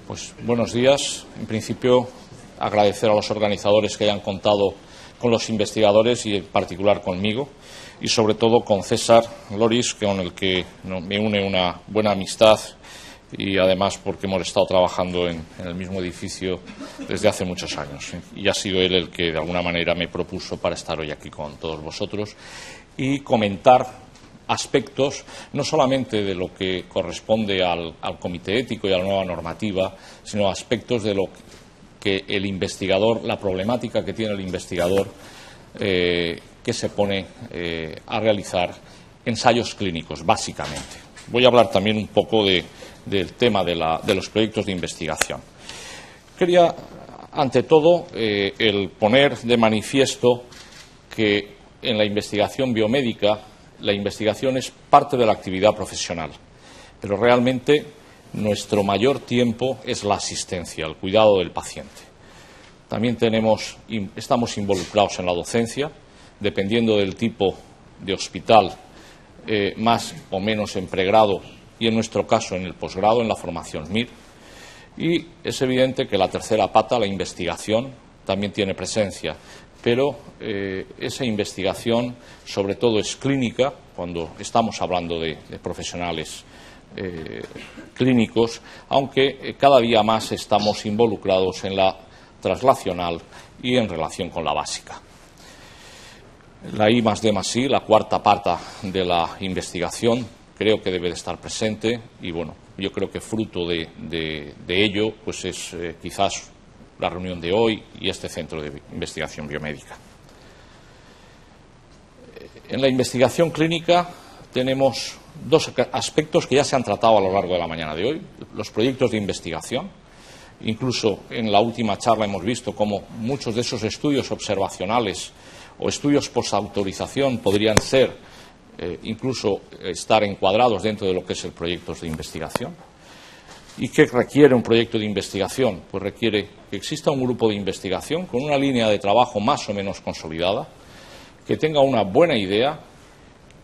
Pues buenos días. En principio, agradecer a los organizadores que hayan contado con los investigadores y en particular conmigo y sobre todo con César Loris, con el que me une una buena amistad y además porque hemos estado trabajando en el mismo edificio desde hace muchos años. Y ha sido él el que de alguna manera me propuso para estar hoy aquí con todos vosotros y comentar aspectos no solamente de lo que corresponde al comité ético y a la nueva normativa, sino aspectos de lo que el investigador, la problemática que tiene el investigador que se pone a realizar ensayos clínicos, básicamente. Voy a hablar también un poco del tema de los proyectos de investigación. Quería, ante todo, el poner de manifiesto que en la investigación biomédica la investigación es parte de la actividad profesional, pero realmente nuestro mayor tiempo es la asistencia, el cuidado del paciente. También estamos involucrados en la docencia, dependiendo del tipo de hospital, más o menos en pregrado y en nuestro caso en el posgrado, en la formación MIR. Y es evidente que la tercera pata, la investigación, también tiene presencia. Pero esa investigación, sobre todo, es clínica, cuando estamos hablando de profesionales clínicos, aunque cada día más estamos involucrados en la translacional y en relación con la básica. La I+D+I, la cuarta pata de la investigación, creo que debe de estar presente y, bueno, yo creo que fruto de ello pues es quizás la reunión de hoy y este centro de investigación biomédica. En la investigación clínica tenemos dos aspectos que ya se han tratado a lo largo de la mañana de hoy. Los proyectos de investigación. Incluso en la última charla hemos visto cómo muchos de esos estudios observacionales o estudios postautorización podrían ser, incluso estar encuadrados dentro de lo que es el proyecto de investigación. ¿Y qué requiere un proyecto de investigación? Pues requiere que exista un grupo de investigación con una línea de trabajo más o menos consolidada, que tenga una buena idea,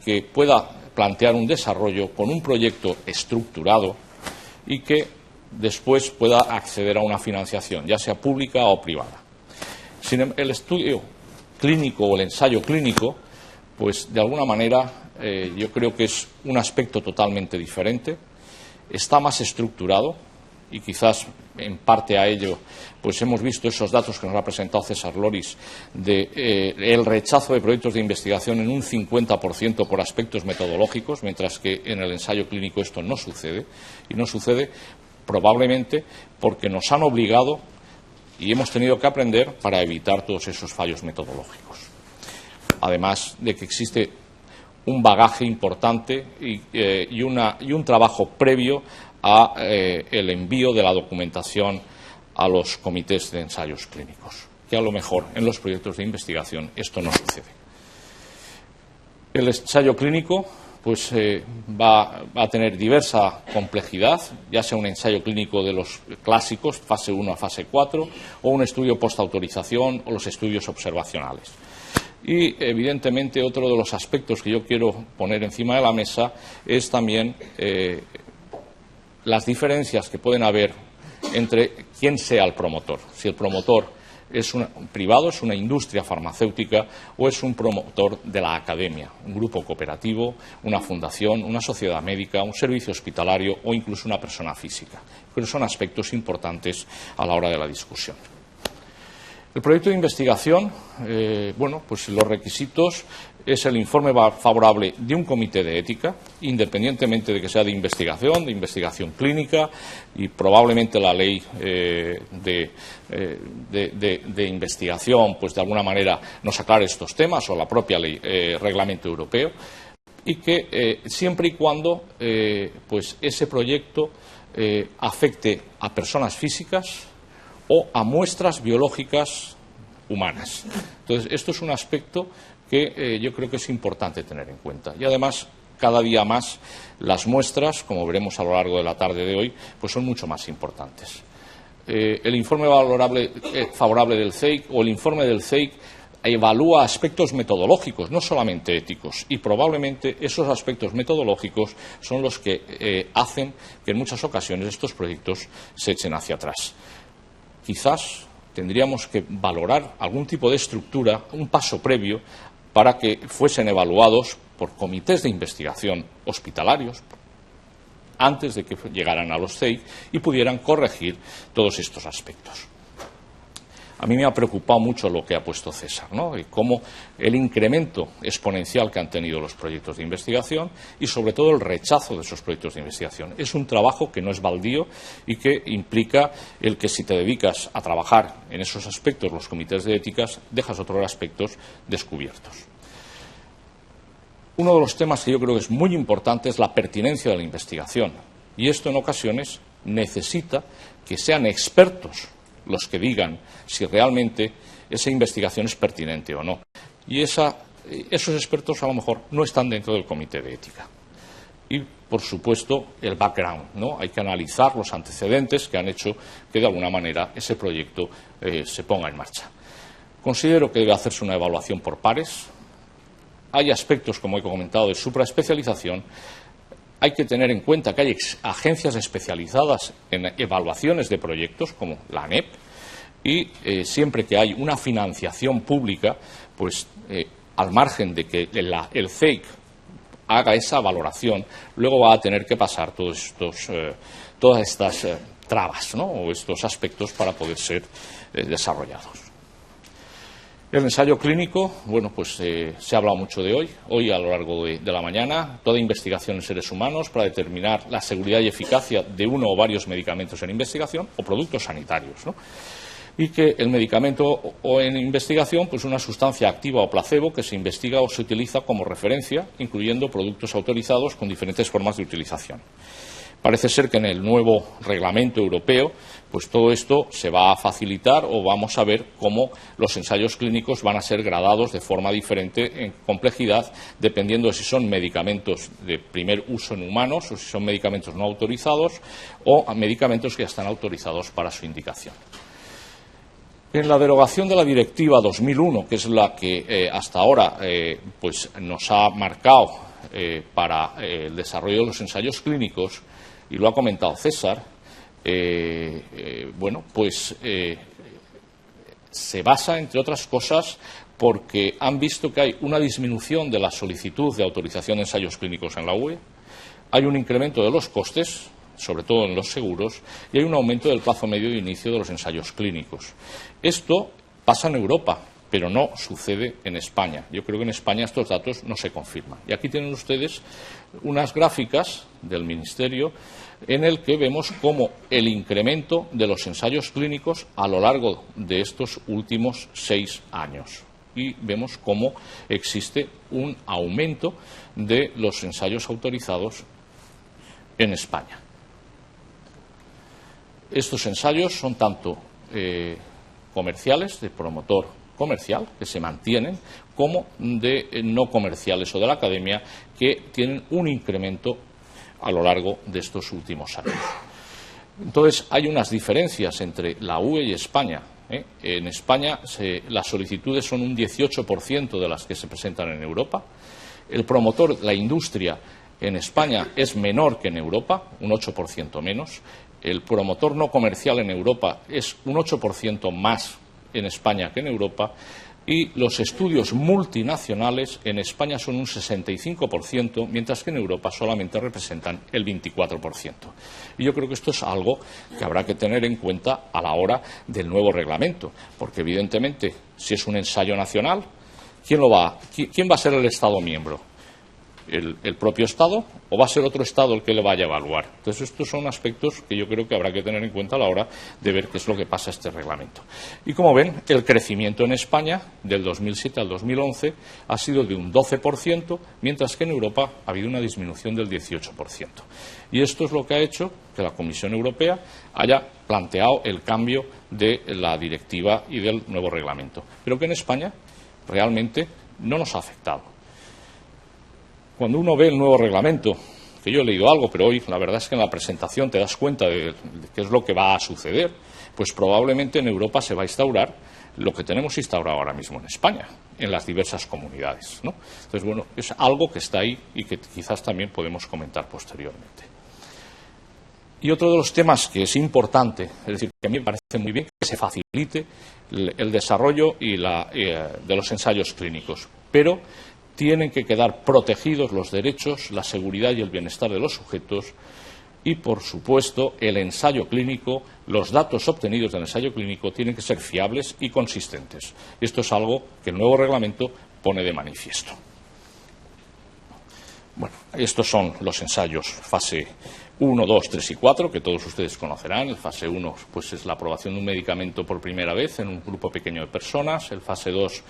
que pueda plantear un desarrollo con un proyecto estructurado y que después pueda acceder a una financiación, ya sea pública o privada. El estudio clínico o el ensayo clínico, pues de alguna manera yo creo que es un aspecto totalmente diferente. Está más estructurado y quizás en parte a ello pues hemos visto esos datos que nos ha presentado César Loris de el rechazo de proyectos de investigación en un 50% por aspectos metodológicos, mientras que en el ensayo clínico esto no sucede y no sucede probablemente porque nos han obligado y hemos tenido que aprender para evitar todos esos fallos metodológicos. Además de que existe un bagaje importante y un trabajo previo a el envío de la documentación a los comités de ensayos clínicos, que a lo mejor en los proyectos de investigación esto no sucede. El ensayo clínico pues va a tener diversa complejidad, ya sea un ensayo clínico de los clásicos, fase 1 a fase 4, o un estudio postautorización o los estudios observacionales. Y, evidentemente, otro de los aspectos que yo quiero poner encima de la mesa es también las diferencias que pueden haber entre quién sea el promotor. Si el promotor es un privado, es una industria farmacéutica o es un promotor de la academia, un grupo cooperativo, una fundación, una sociedad médica, un servicio hospitalario o incluso una persona física. Pero son aspectos importantes a la hora de la discusión. El proyecto de investigación, pues los requisitos es el informe favorable de un comité de ética, independientemente de que sea de investigación clínica y probablemente la ley de investigación, pues de alguna manera nos aclare estos temas o la propia ley, reglamento europeo, y que siempre y cuando pues ese proyecto afecte a personas físicas o a muestras biológicas humanas. Entonces, esto es un aspecto que yo creo que es importante tener en cuenta. Y además, cada día más, las muestras, como veremos a lo largo de la tarde de hoy, pues son mucho más importantes. El informe favorable del CEIC o el informe del CEIC evalúa aspectos metodológicos, no solamente éticos, y probablemente esos aspectos metodológicos son los que hacen que en muchas ocasiones estos proyectos se echen hacia atrás. Quizás tendríamos que valorar algún tipo de estructura, un paso previo, para que fuesen evaluados por comités de investigación hospitalarios antes de que llegaran a los CEIC y pudieran corregir todos estos aspectos. A mí me ha preocupado mucho lo que ha puesto César, ¿no? Y cómo el incremento exponencial que han tenido los proyectos de investigación y, sobre todo, el rechazo de esos proyectos de investigación. Es un trabajo que no es baldío y que implica el que, si te dedicas a trabajar en esos aspectos, los comités de éticas, dejas otros aspectos descubiertos. Uno de los temas que yo creo que es muy importante es la pertinencia de la investigación. Y esto, en ocasiones, necesita que sean expertos los que digan si realmente esa investigación es pertinente o no. Y esos expertos a lo mejor no están dentro del comité de ética. Y, por supuesto, el background, ¿no? Hay que analizar los antecedentes que han hecho que, de alguna manera, ese proyecto se ponga en marcha. Considero que debe hacerse una evaluación por pares. Hay aspectos, como he comentado, de supraespecialización. Hay que tener en cuenta que hay agencias especializadas en evaluaciones de proyectos, como la ANEP, y siempre que hay una financiación pública, pues al margen de que el CEIC haga esa valoración, luego va a tener que pasar todas estas trabas, ¿no? O estos aspectos para poder ser desarrollados. El ensayo clínico, bueno, pues se ha hablado mucho de hoy a lo largo de la mañana, toda investigación en seres humanos para determinar la seguridad y eficacia de uno o varios medicamentos en investigación o productos sanitarios, ¿no? Y que el medicamento o en investigación, pues una sustancia activa o placebo que se investiga o se utiliza como referencia, incluyendo productos autorizados con diferentes formas de utilización. Parece ser que en el nuevo reglamento europeo, pues todo esto se va a facilitar o vamos a ver cómo los ensayos clínicos van a ser gradados de forma diferente en complejidad, dependiendo de si son medicamentos de primer uso en humanos o si son medicamentos no autorizados o medicamentos que ya están autorizados para su indicación. En la derogación de la Directiva 2001, que es la que hasta ahora pues nos ha marcado para el desarrollo de los ensayos clínicos, y lo ha comentado César, bueno, pues se basa, entre otras cosas, porque han visto que hay una disminución de la solicitud de autorización de ensayos clínicos en la UE, hay un incremento de los costes, sobre todo en los seguros, y hay un aumento del plazo medio de inicio de los ensayos clínicos. Esto pasa en Europa, pero no sucede en España. Yo creo que en España estos datos no se confirman. Y aquí tienen ustedes unas gráficas del Ministerio en el que vemos cómo el incremento de los ensayos clínicos a lo largo de estos últimos 6 años. Y vemos cómo existe un aumento de los ensayos autorizados en España. Estos ensayos son tanto comerciales, de promotor comercial, que se mantienen, como de no comerciales o de la academia, que tienen un incremento a lo largo de estos últimos años. Entonces, hay unas diferencias entre la UE y España. En España las solicitudes son un 18% de las que se presentan en Europa. El promotor, la industria, en España es menor que en Europa, un 8% menos. El promotor no comercial en Europa es un 8% más en España que en Europa. Y los estudios multinacionales en España son un 65%, mientras que en Europa solamente representan el 24%. Y yo creo que esto es algo que habrá que tener en cuenta a la hora del nuevo reglamento, porque evidentemente, si es un ensayo nacional, ¿quién va a ser el Estado miembro? ¿El propio Estado o va a ser otro Estado el que le vaya a evaluar? Entonces, estos son aspectos que yo creo que habrá que tener en cuenta a la hora de ver qué es lo que pasa a este reglamento. Y como ven, el crecimiento en España del 2007 al 2011 ha sido de un 12%, mientras que en Europa ha habido una disminución del 18%. Y esto es lo que ha hecho que la Comisión Europea haya planteado el cambio de la directiva y del nuevo reglamento, pero que en España realmente no nos ha afectado. Cuando uno ve el nuevo reglamento, que yo he leído algo, pero hoy la verdad es que en la presentación te das cuenta de qué es lo que va a suceder, pues probablemente en Europa se va a instaurar lo que tenemos instaurado ahora mismo en España, en las diversas comunidades, ¿no? Entonces, bueno, es algo que está ahí y que quizás también podemos comentar posteriormente. Y otro de los temas que es importante, es decir, que a mí me parece muy bien que se facilite el desarrollo de los ensayos clínicos, pero tienen que quedar protegidos los derechos, la seguridad y el bienestar de los sujetos y, por supuesto, el ensayo clínico, los datos obtenidos del ensayo clínico tienen que ser fiables y consistentes. Esto es algo que el nuevo reglamento pone de manifiesto. Bueno, estos son los ensayos fase 1, 2, 3 y 4, que todos ustedes conocerán. El fase 1 pues, es la aprobación de un medicamento por primera vez en un grupo pequeño de personas. El fase 2,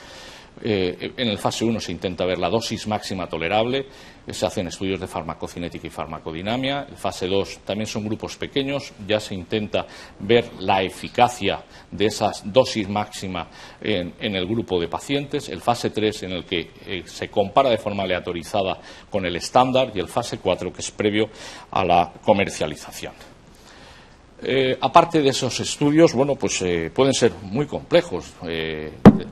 en el fase 1 se intenta ver la dosis máxima tolerable, se hacen estudios de farmacocinética y farmacodinamia. El fase 2 también son grupos pequeños, ya se intenta ver la eficacia de esa dosis máxima en el grupo de pacientes. El fase 3 en el que se compara de forma aleatorizada con el estándar y el fase 4 que es previo a la comercialización. Aparte de esos estudios, bueno, pues pueden ser muy complejos.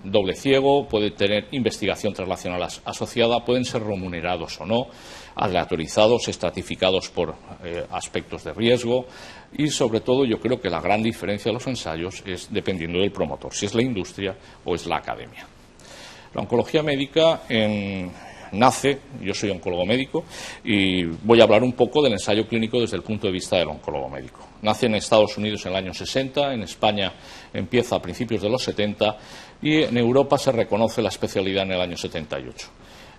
Doble ciego, puede tener investigación translacional asociada, pueden ser remunerados o no, aleatorizados, estratificados por aspectos de riesgo y, sobre todo, yo creo que la gran diferencia de los ensayos es dependiendo del promotor, si es la industria o es la academia. La oncología médica nace, yo soy oncólogo médico y voy a hablar un poco del ensayo clínico desde el punto de vista del oncólogo médico. Nace en Estados Unidos en el año 60, en España empieza a principios de los 70 y en Europa se reconoce la especialidad en el año 78.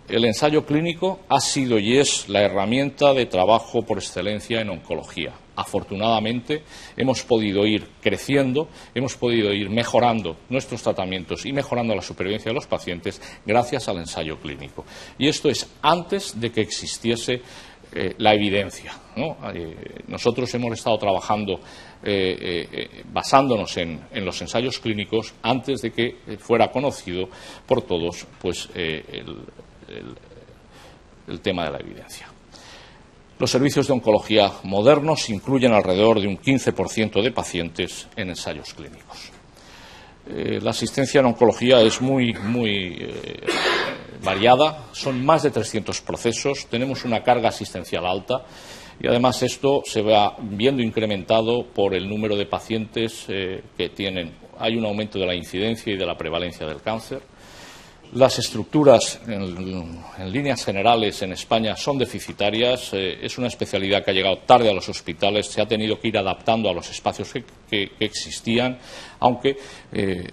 El ensayo clínico ha sido y es la herramienta de trabajo por excelencia en oncología. Afortunadamente, hemos podido ir creciendo, hemos podido ir mejorando nuestros tratamientos y mejorando la supervivencia de los pacientes gracias al ensayo clínico. Y esto es antes de que existiese la evidencia, ¿no? Nosotros hemos estado trabajando basándonos en los ensayos clínicos antes de que fuera conocido por todos pues, el tema de la evidencia. Los servicios de oncología modernos incluyen alrededor de un 15% de pacientes en ensayos clínicos. La asistencia en oncología es muy variada, son más de 300 procesos, tenemos una carga asistencial alta y además esto se va viendo incrementado por el número de pacientes que tienen. Hay un aumento de la incidencia y de la prevalencia del cáncer. Las estructuras, en líneas generales, en España son deficitarias. Es una especialidad que ha llegado tarde a los hospitales. Se ha tenido que ir adaptando a los espacios que existían, aunque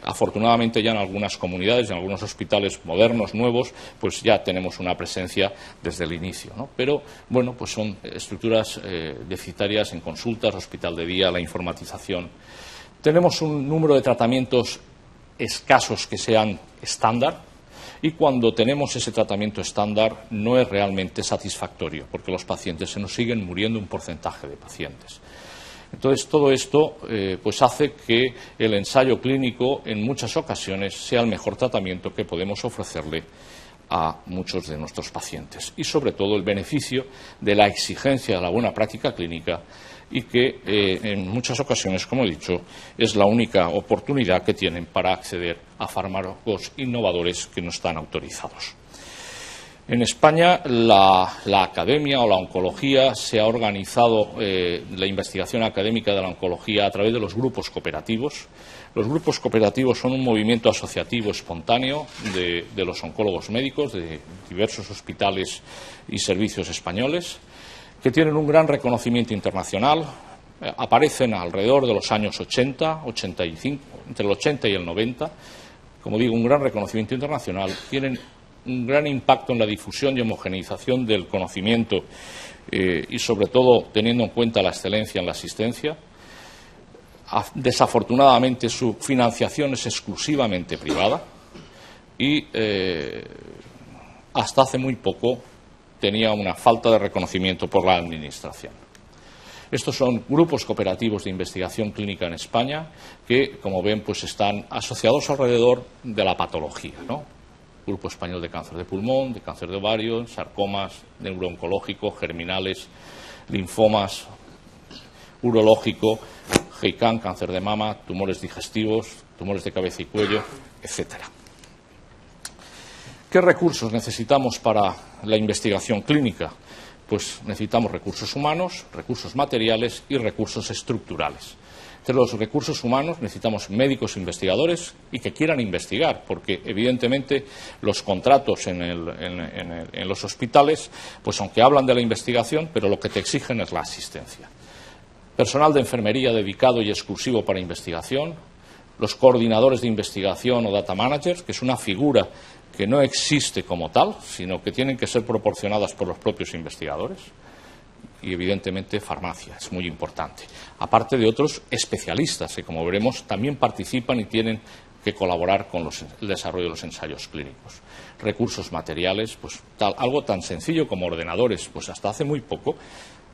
afortunadamente ya en algunas comunidades, en algunos hospitales modernos, nuevos, pues ya tenemos una presencia desde el inicio, ¿no? Pero, bueno, pues son estructuras deficitarias en consultas, hospital de día, la informatización. Tenemos un número de tratamientos escasos que sean estándar. Y cuando tenemos ese tratamiento estándar no es realmente satisfactorio, porque los pacientes se nos siguen muriendo un porcentaje de pacientes. Entonces, todo esto pues hace que el ensayo clínico en muchas ocasiones sea el mejor tratamiento que podemos ofrecerle a muchos de nuestros pacientes. Y, sobre todo, el beneficio de la exigencia de la buena práctica clínica y que en muchas ocasiones, como he dicho, es la única oportunidad que tienen para acceder a fármacos innovadores que no están autorizados. En España, la academia o la oncología se ha organizado, la investigación académica de la oncología, a través de los grupos cooperativos. Los grupos cooperativos son un movimiento asociativo espontáneo de los oncólogos médicos de diversos hospitales y servicios españoles, que tienen un gran reconocimiento internacional, aparecen alrededor de los años 80, 85, entre el 80 y el 90, como digo, un gran reconocimiento internacional, tienen un gran impacto en la difusión y homogeneización del conocimiento y, sobre todo, teniendo en cuenta la excelencia en la asistencia. Desafortunadamente, su financiación es exclusivamente privada y hasta hace muy poco tenía una falta de reconocimiento por la Administración. Estos son grupos cooperativos de investigación clínica en España que, como ven, pues están asociados alrededor de la patología, ¿no? Grupo Español de Cáncer de Pulmón, de Cáncer de Ovario, sarcomas, neurooncológico, germinales, linfomas, urológico, GICAN, cáncer de mama, tumores digestivos, tumores de cabeza y cuello, etcétera. ¿Qué recursos necesitamos para la investigación clínica? Pues necesitamos recursos humanos, recursos materiales y recursos estructurales. Entre los recursos humanos necesitamos médicos investigadores y que quieran investigar, porque evidentemente los contratos en los hospitales, pues aunque hablan de la investigación, pero lo que te exigen es la asistencia. Personal de enfermería dedicado y exclusivo para investigación, los coordinadores de investigación o data managers, que es una figura que no existe como tal, sino que tienen que ser proporcionadas por los propios investigadores. Y, evidentemente, farmacia, es muy importante. Aparte de otros especialistas que, como veremos, también participan y tienen que colaborar con el desarrollo de los ensayos clínicos. Recursos materiales, pues algo tan sencillo como ordenadores, pues hasta hace muy poco,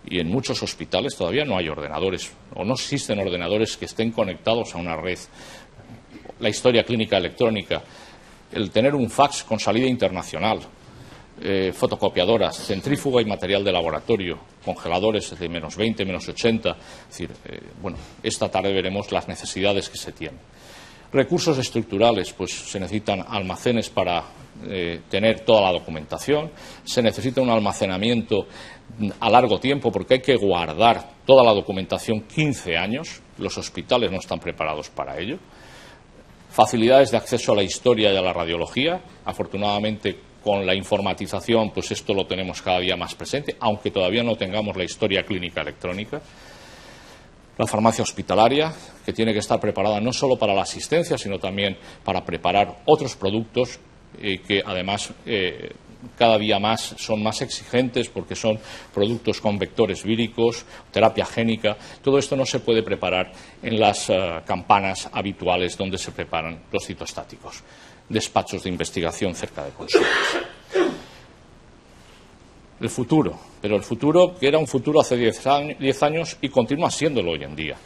y en muchos hospitales todavía no hay ordenadores, o no existen ordenadores que estén conectados a una red. La historia clínica electrónica, el tener un fax con salida internacional, fotocopiadoras, centrífuga y material de laboratorio, congeladores de -20, -80. Es decir, esta tarde veremos las necesidades que se tienen. Recursos estructurales, pues se necesitan almacenes para tener toda la documentación, se necesita un almacenamiento a largo tiempo porque hay que guardar toda la documentación 15 años, los hospitales no están preparados para ello. Facilidades de acceso a la historia y a la radiología, afortunadamente con la informatización, pues esto lo tenemos cada día más presente, aunque todavía no tengamos la historia clínica electrónica. La farmacia hospitalaria, que tiene que estar preparada no solo para la asistencia, sino también para preparar otros productos que además cada día más son más exigentes porque son productos con vectores víricos, terapia génica. Todo esto no se puede preparar en las campanas habituales donde se preparan los citostáticos. Despachos de investigación cerca de consultas. El futuro, pero el futuro que era un futuro hace 10 años y continúa siéndolo hoy en día.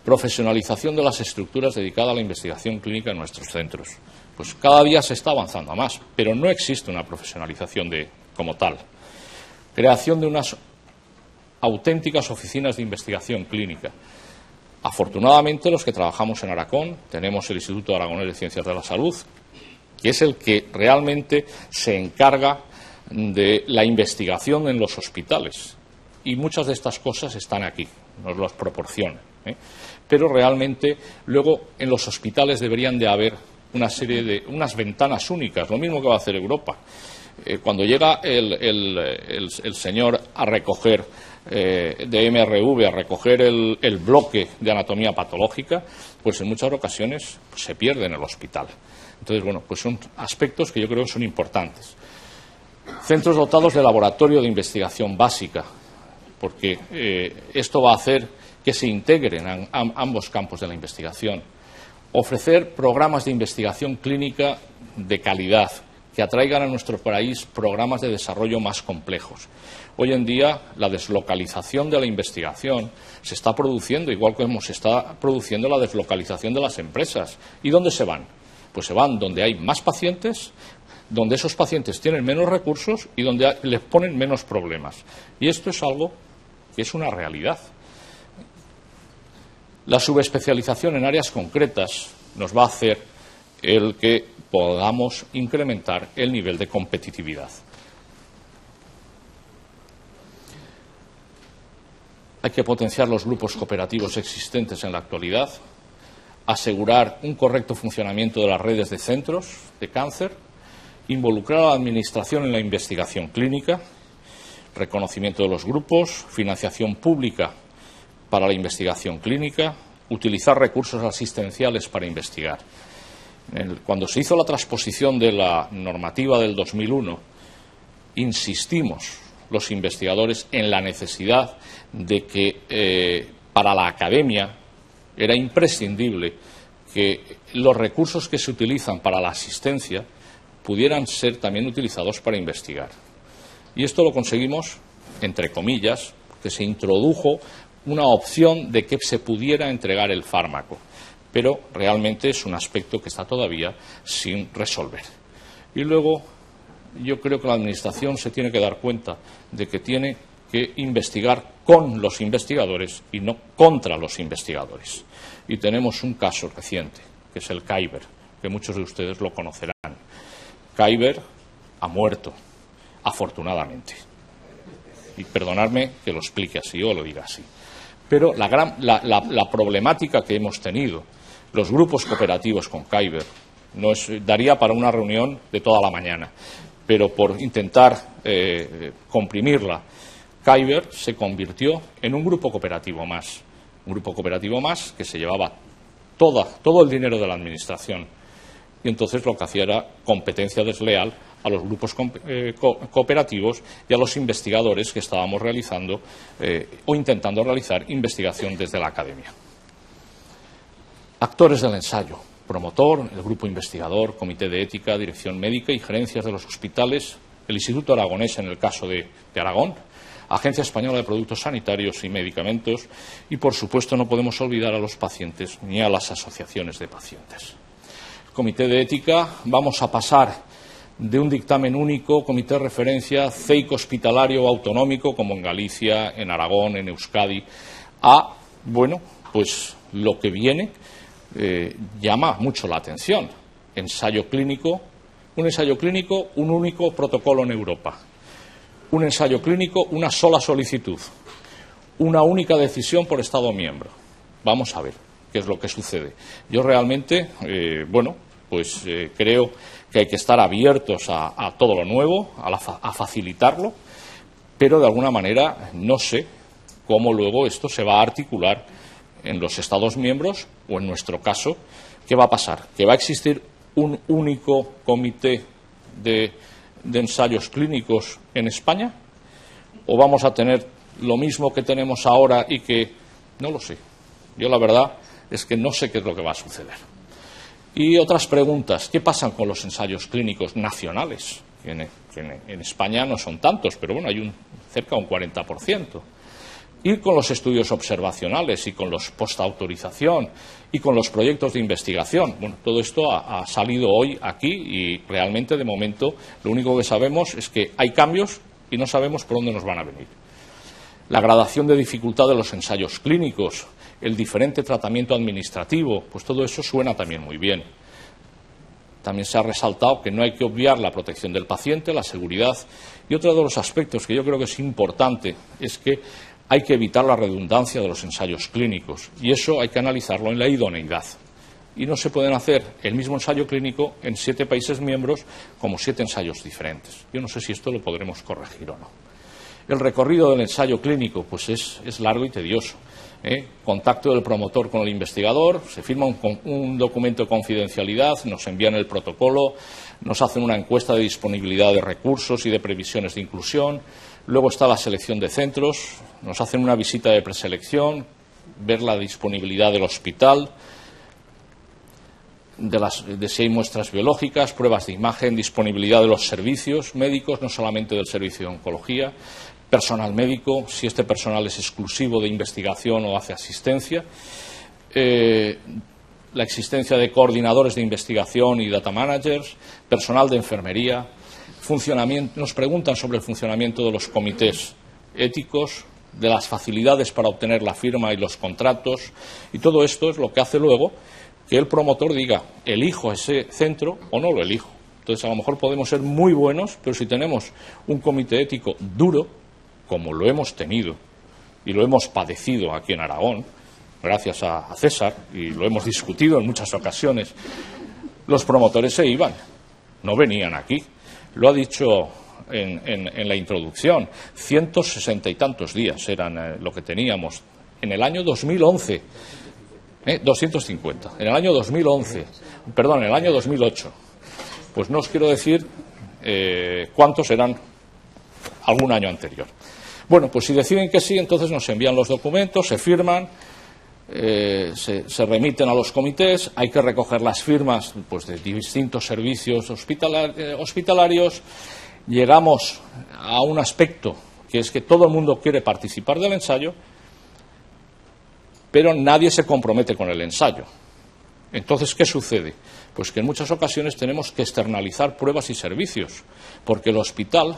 Profesionalización de las estructuras dedicadas a la investigación clínica en nuestros centros. Pues cada día se está avanzando a más, pero no existe una profesionalización como tal. Creación de unas auténticas oficinas de investigación clínica. Afortunadamente, los que trabajamos en Aracón, tenemos el Instituto Aragonés de Ciencias de la Salud, que es el que realmente se encarga de la investigación en los hospitales. Y muchas de estas cosas están aquí, nos las proporcionan. Pero realmente, luego, en los hospitales deberían de haber unas ventanas únicas, lo mismo que va a hacer Europa. Cuando llega el señor a recoger de MRV, a recoger el bloque de anatomía patológica, pues en muchas ocasiones se pierde en el hospital. Entonces, pues son aspectos que yo creo que son importantes. Centros dotados de laboratorio de investigación básica, porque esto va a hacer que se integren ambos campos de la investigación. Ofrecer programas de investigación clínica de calidad, que atraigan a nuestro país programas de desarrollo más complejos. Hoy en día, la deslocalización de la investigación se está produciendo, igual que se está produciendo la deslocalización de las empresas. ¿Y dónde se van? Pues se van donde hay más pacientes, donde esos pacientes tienen menos recursos y donde les ponen menos problemas. Y esto es algo que es una realidad. La subespecialización en áreas concretas nos va a hacer el que podamos incrementar el nivel de competitividad. Hay que potenciar los grupos cooperativos existentes en la actualidad, asegurar un correcto funcionamiento de las redes de centros de cáncer, involucrar a la Administración en la investigación clínica, reconocimiento de los grupos, financiación pública para la investigación clínica, utilizar recursos asistenciales para investigar. Cuando se hizo la transposición de la normativa del 2001, insistimos los investigadores en la necesidad de que para la academia era imprescindible que los recursos que se utilizan para la asistencia pudieran ser también utilizados para investigar. Y esto lo conseguimos, entre comillas, que se introdujo una opción de que se pudiera entregar el fármaco, pero realmente es un aspecto que está todavía sin resolver. Y luego yo creo que la Administración se tiene que dar cuenta de que tiene que investigar con los investigadores y no contra los investigadores. Y tenemos un caso reciente, que es el Kyber, que muchos de ustedes lo conocerán. Kyber ha muerto, afortunadamente. Y perdonadme que lo explique así o lo diga así. Pero la problemática que hemos tenido, los grupos cooperativos con Kyber, daría para una reunión de toda la mañana. Pero por intentar comprimirla, Kyber se convirtió en un grupo cooperativo más. Un grupo cooperativo más que se llevaba todo el dinero de la administración. Y entonces lo que hacía era competencia desleal a los grupos cooperativos y a los investigadores que estábamos realizando o intentando realizar investigación desde la academia. Actores del ensayo: promotor, el grupo investigador, comité de ética, dirección médica y gerencias de los hospitales, el Instituto Aragonés en el caso de Aragón, Agencia Española de Productos Sanitarios y Medicamentos y, por supuesto, no podemos olvidar a los pacientes ni a las asociaciones de pacientes. Comité de ética, vamos a pasar de un dictamen único, comité de referencia, CEIC hospitalario autonómico, como en Galicia, en Aragón, en Euskadi, a, pues lo que viene llama mucho la atención. Ensayo clínico, un único protocolo en Europa. Un ensayo clínico, una sola solicitud, una única decisión por Estado miembro. Vamos a ver qué es lo que sucede. Yo realmente, creo que hay que estar abiertos a todo lo nuevo, a facilitarlo, pero de alguna manera no sé cómo luego esto se va a articular en los Estados miembros o, en nuestro caso, ¿qué va a pasar? ¿Que va a existir un único comité de ensayos clínicos en España? ¿O vamos a tener lo mismo que tenemos ahora y que no lo sé? Yo la verdad es que no sé qué es lo que va a suceder. Y otras preguntas: ¿qué pasan con los ensayos clínicos nacionales? Que en España no son tantos, pero hay cerca de un 40%. Y con los estudios observacionales y con los postautorización y con los proyectos de investigación. Todo esto ha salido hoy aquí y realmente, de momento, lo único que sabemos es que hay cambios y no sabemos por dónde nos van a venir. La gradación de dificultad de los ensayos clínicos, el diferente tratamiento administrativo, pues todo eso suena también muy bien. También se ha resaltado que no hay que obviar la protección del paciente, la seguridad. Y otro de los aspectos que yo creo que es importante es que hay que evitar la redundancia de los ensayos clínicos, y eso hay que analizarlo en la idoneidad. Y no se pueden hacer el mismo ensayo clínico en 7 países miembros como 7 ensayos diferentes. Yo no sé si esto lo podremos corregir o no. El recorrido del ensayo clínico pues es largo y tedioso. Contacto del promotor con el investigador, se firma un documento de confidencialidad, nos envían el protocolo, nos hacen una encuesta de disponibilidad de recursos y de previsiones de inclusión. Luego está la selección de centros, nos hacen una visita de preselección, ver la disponibilidad del hospital, de si hay muestras biológicas, pruebas de imagen, disponibilidad de los servicios médicos, no solamente del servicio de oncología, personal médico, si este personal es exclusivo de investigación o hace asistencia, la existencia de coordinadores de investigación y data managers, personal de enfermería. Nos preguntan sobre el funcionamiento de los comités éticos, de las facilidades para obtener la firma y los contratos, y todo esto es lo que hace luego que el promotor diga: elijo ese centro o no lo elijo. Entonces, a lo mejor podemos ser muy buenos, pero si tenemos un comité ético duro, como lo hemos tenido y lo hemos padecido aquí en Aragón, gracias a César, y lo hemos discutido en muchas ocasiones, los promotores se iban, no venían aquí. Lo ha dicho en la introducción, 160 y tantos días eran lo que teníamos en el año 2011, 250, en el año 2011, perdón, en el año 2008. Pues no os quiero decir cuántos eran algún año anterior. Bueno, pues si deciden que sí, entonces nos envían los documentos, se firman, se remiten a los comités, hay que recoger las firmas pues de distintos servicios hospitalarios. Llegamos a un aspecto que es que todo el mundo quiere participar del ensayo, pero nadie se compromete con el ensayo. Entonces, ¿qué sucede? Pues que en muchas ocasiones tenemos que externalizar pruebas y servicios, porque el hospital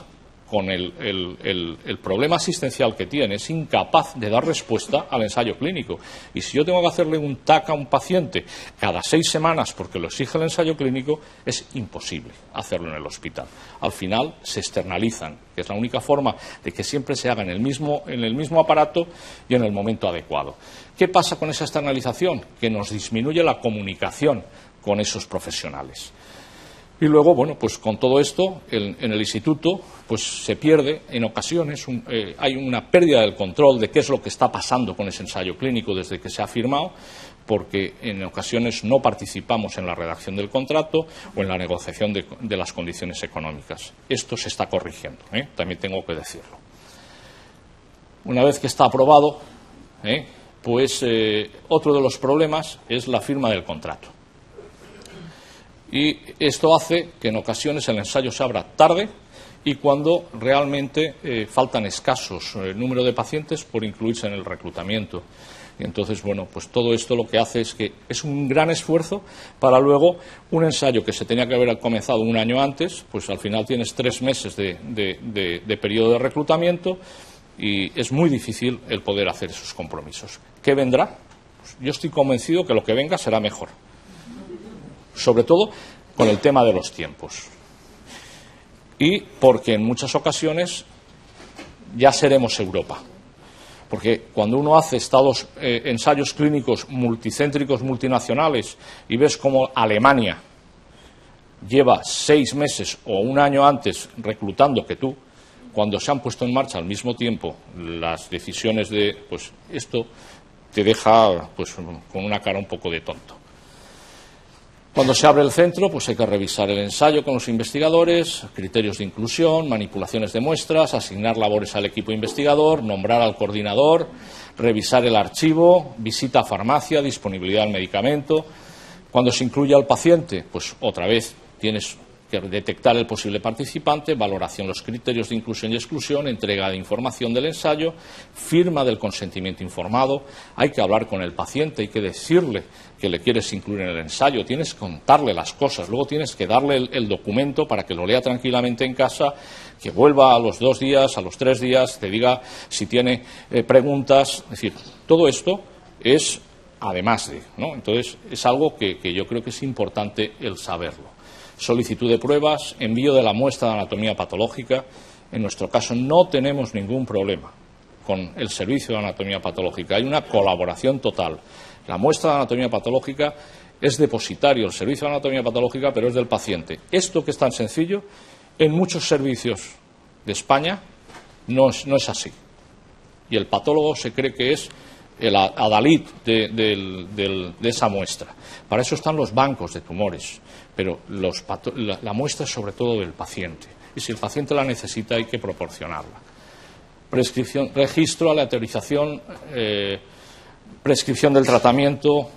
con el problema asistencial que tiene, es incapaz de dar respuesta al ensayo clínico. Y si yo tengo que hacerle un TAC a un paciente cada 6 semanas porque lo exige el ensayo clínico, es imposible hacerlo en el hospital. Al final se externalizan, que es la única forma de que siempre se haga en el mismo aparato y en el momento adecuado. ¿Qué pasa con esa externalización? Que nos disminuye la comunicación con esos profesionales. Y luego, bueno, pues con todo esto, en el instituto, pues se pierde, en ocasiones, hay una pérdida del control de qué es lo que está pasando con ese ensayo clínico desde que se ha firmado, porque en ocasiones no participamos en la redacción del contrato o en la negociación de las condiciones económicas. Esto se está corrigiendo, también tengo que decirlo. Una vez que está aprobado, pues otro de los problemas es la firma del contrato. Y esto hace que en ocasiones el ensayo se abra tarde y cuando realmente faltan escasos número de pacientes por incluirse en el reclutamiento. Y entonces, bueno, pues todo esto lo que hace es que es un gran esfuerzo para luego un ensayo que se tenía que haber comenzado un año antes, pues al final tienes 3 meses de periodo de reclutamiento y es muy difícil el poder hacer esos compromisos. ¿Qué vendrá? Pues yo estoy convencido que lo que venga será mejor. Sobre todo con el tema de los tiempos. Y porque en muchas ocasiones ya seremos Europa. Porque cuando uno hace ensayos clínicos multicéntricos, multinacionales, y ves cómo Alemania lleva 6 meses o un año antes reclutando que tú, cuando se han puesto en marcha al mismo tiempo las decisiones pues esto te deja pues con una cara un poco de tonto. Cuando se abre el centro, pues hay que revisar el ensayo con los investigadores, criterios de inclusión, manipulaciones de muestras, asignar labores al equipo investigador, nombrar al coordinador, revisar el archivo, visita a farmacia, disponibilidad del medicamento. Cuando se incluye al paciente, pues otra vez tienes que detectar el posible participante, valoración de los criterios de inclusión y exclusión, entrega de información del ensayo, firma del consentimiento informado. Hay que hablar con el paciente, hay que decirle que le quieres incluir en el ensayo, tienes que contarle las cosas, luego tienes que darle el documento para que lo lea tranquilamente en casa, que vuelva a los 2 días, a los 3 días, te diga si tiene preguntas. Es decir, todo esto es además de, ¿no? Entonces, es algo que yo creo que es importante el saberlo. Solicitud de pruebas, envío de la muestra de anatomía patológica. En nuestro caso no tenemos ningún problema con el servicio de anatomía patológica. Hay una colaboración total. La muestra de anatomía patológica es depositario, el servicio de anatomía patológica, pero es del paciente. Esto que es tan sencillo, en muchos servicios de España no es así. Y el patólogo se cree que es el adalid de esa muestra. Para eso están los bancos de tumores, pero la muestra es sobre todo del paciente. Y si el paciente la necesita, hay que proporcionarla. Prescripción, registro, aleatorización, prescripción del tratamiento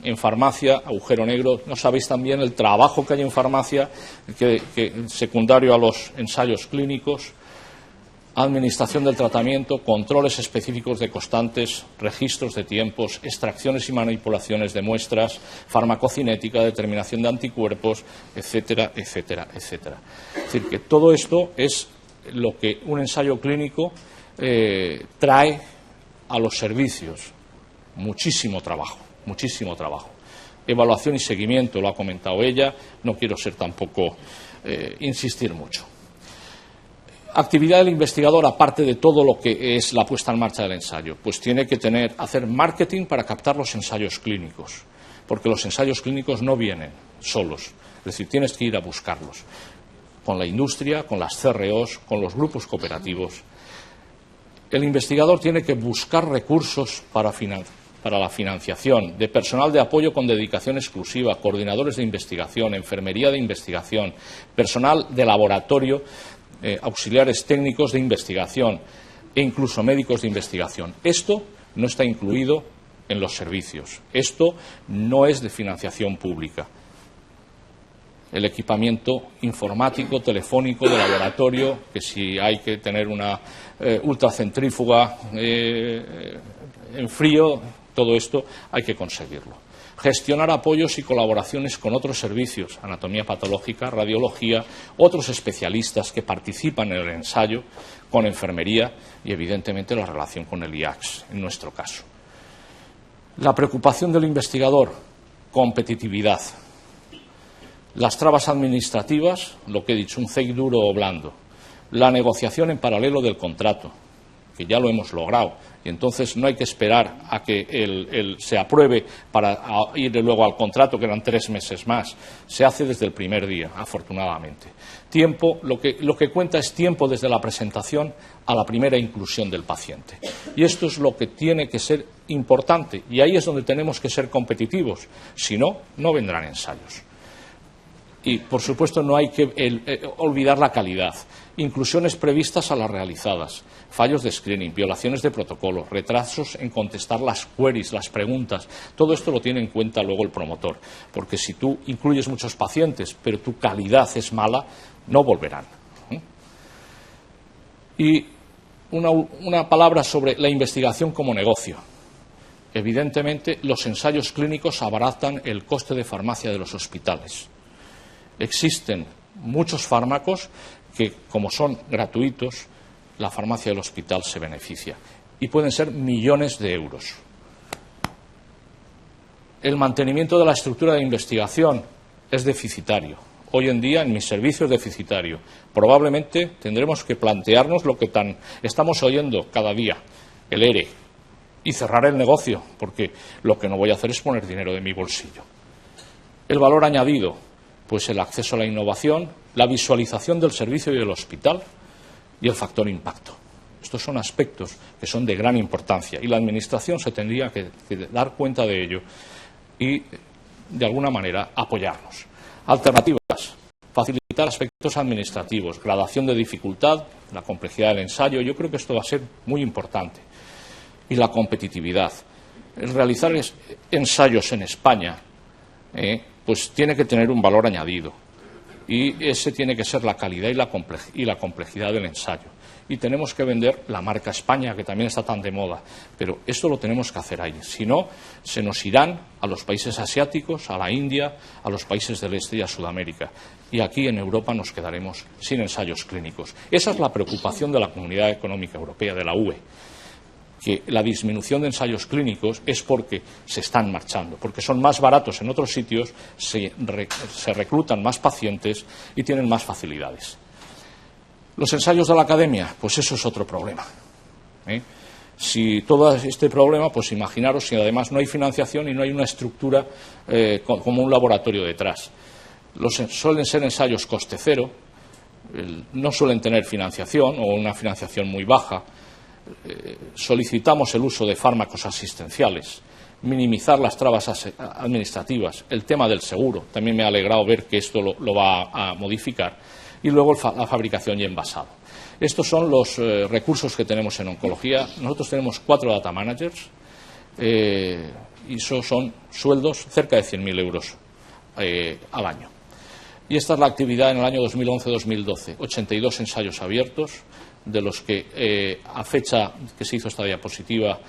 en farmacia, agujero negro. No sabéis también el trabajo que hay en farmacia, secundario a los ensayos clínicos. Administración del tratamiento, controles específicos de constantes, registros de tiempos, extracciones y manipulaciones de muestras, farmacocinética, determinación de anticuerpos, etcétera, etcétera, etcétera. Es decir, que todo esto es lo que un ensayo clínico trae a los servicios. Muchísimo trabajo, muchísimo trabajo. Evaluación y seguimiento, lo ha comentado ella, no quiero ser tampoco insistir mucho. Actividad del investigador, aparte de todo lo que es la puesta en marcha del ensayo, pues tiene que hacer marketing para captar los ensayos clínicos, porque los ensayos clínicos no vienen solos, es decir, tienes que ir a buscarlos, con la industria, con las CROs, con los grupos cooperativos. El investigador tiene que buscar recursos para la financiación, de personal de apoyo con dedicación exclusiva, coordinadores de investigación, enfermería de investigación, personal de laboratorio, auxiliares técnicos de investigación e incluso médicos de investigación. Esto no está incluido en los servicios. Esto no es de financiación pública. El equipamiento informático, telefónico, de laboratorio, que si hay que tener una ultracentrífuga en frío, todo esto hay que conseguirlo. gestionar apoyos y colaboraciones con otros servicios, anatomía patológica, radiología, otros especialistas que participan en el ensayo, con enfermería y, evidentemente, la relación con el IACS, en nuestro caso. La preocupación del investigador, competitividad. Las trabas administrativas, lo que he dicho, un CEIC duro o blando. La negociación en paralelo del contrato, que ya lo hemos logrado, y entonces no hay que esperar a que se apruebe para ir luego al contrato, que eran 3 meses más. Se hace desde el primer día, afortunadamente. Tiempo, lo que cuenta es tiempo desde la presentación a la primera inclusión del paciente. Y esto es lo que tiene que ser importante, y ahí es donde tenemos que ser competitivos. Si no, no vendrán ensayos. Y, por supuesto, no hay que olvidar la calidad. Inclusiones previstas a las realizadas, fallos de screening, violaciones de protocolo, retrasos en contestar las queries, las preguntas. Todo esto lo tiene en cuenta luego el promotor, porque si tú incluyes muchos pacientes, pero tu calidad es mala, no volverán. Y una palabra sobre la investigación como negocio. Evidentemente, los ensayos clínicos abaratan el coste de farmacia de los hospitales. Existen muchos fármacos que, como son gratuitos, la farmacia del hospital se beneficia. Y pueden ser millones de euros. El mantenimiento de la estructura de investigación es deficitario. Hoy en día, en mis servicios, es deficitario. Probablemente tendremos que plantearnos lo que estamos oyendo cada día, el ERE, y cerrar el negocio, porque lo que no voy a hacer es poner dinero de mi bolsillo. El valor añadido, pues el acceso a la innovación, la visualización del servicio y del hospital y el factor impacto. Estos son aspectos que son de gran importancia y la Administración se tendría que dar cuenta de ello y, de alguna manera, apoyarnos. Alternativas. Facilitar aspectos administrativos, gradación de dificultad, la complejidad del ensayo. Yo creo que esto va a ser muy importante. Y la competitividad. El realizar ensayos en España pues tiene que tener un valor añadido. Y ese tiene que ser la calidad y la complejidad del ensayo. Y tenemos que vender la marca España, que también está tan de moda. Pero esto lo tenemos que hacer ahí. Si no, se nos irán a los países asiáticos, a la India, a los países del este y a Sudamérica. Y aquí en Europa nos quedaremos sin ensayos clínicos. Esa es la preocupación de la Comunidad Económica Europea, de la UE. Que la disminución de ensayos clínicos es porque se están marchando, porque son más baratos en otros sitios, se reclutan más pacientes y tienen más facilidades. Los ensayos de la academia, pues eso es otro problema. Si todo este problema, pues imaginaros si además no hay financiación y no hay una estructura como un laboratorio detrás. Suelen ser ensayos coste cero, no suelen tener financiación o una financiación muy baja. Solicitamos el uso de fármacos asistenciales, minimizar las trabas administrativas, el tema del seguro, también me ha alegrado ver que esto lo va a modificar, y luego la fabricación y envasado. Estos son los recursos que tenemos en oncología. Nosotros tenemos 4 data managers y esos son sueldos cerca de 100.000 euros al año. Y esta es la actividad en el año 2011-2012, 82 ensayos abiertos, de los que a fecha que se hizo esta diapositiva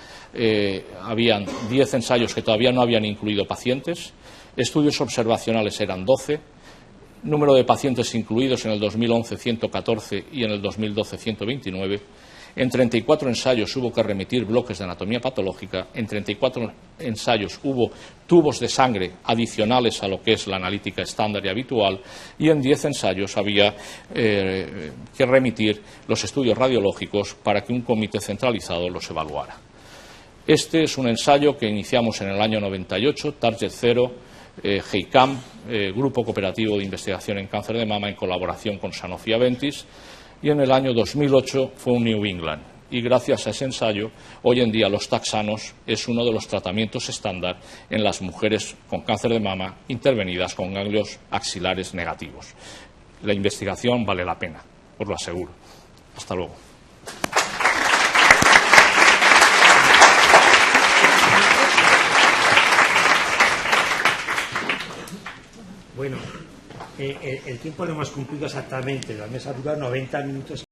habían 10 ensayos que todavía no habían incluido pacientes, estudios observacionales eran 12, número de pacientes incluidos en el 2011 114 y en el 2012 129. En 34 ensayos hubo que remitir bloques de anatomía patológica, en 34 ensayos hubo tubos de sangre adicionales a lo que es la analítica estándar y habitual, y en 10 ensayos había que remitir los estudios radiológicos para que un comité centralizado los evaluara. Este es un ensayo que iniciamos en el año 98, Target Zero, GEICAM, Grupo Cooperativo de Investigación en Cáncer de Mama, en colaboración con Sanofi Aventis, y en el año 2008 fue un New England. Y gracias a ese ensayo, hoy en día los taxanos es uno de los tratamientos estándar en las mujeres con cáncer de mama intervenidas con ganglios axilares negativos. La investigación vale la pena, os lo aseguro. Hasta luego. Bueno, el tiempo lo hemos cumplido exactamente. La mesa dura 90 minutos.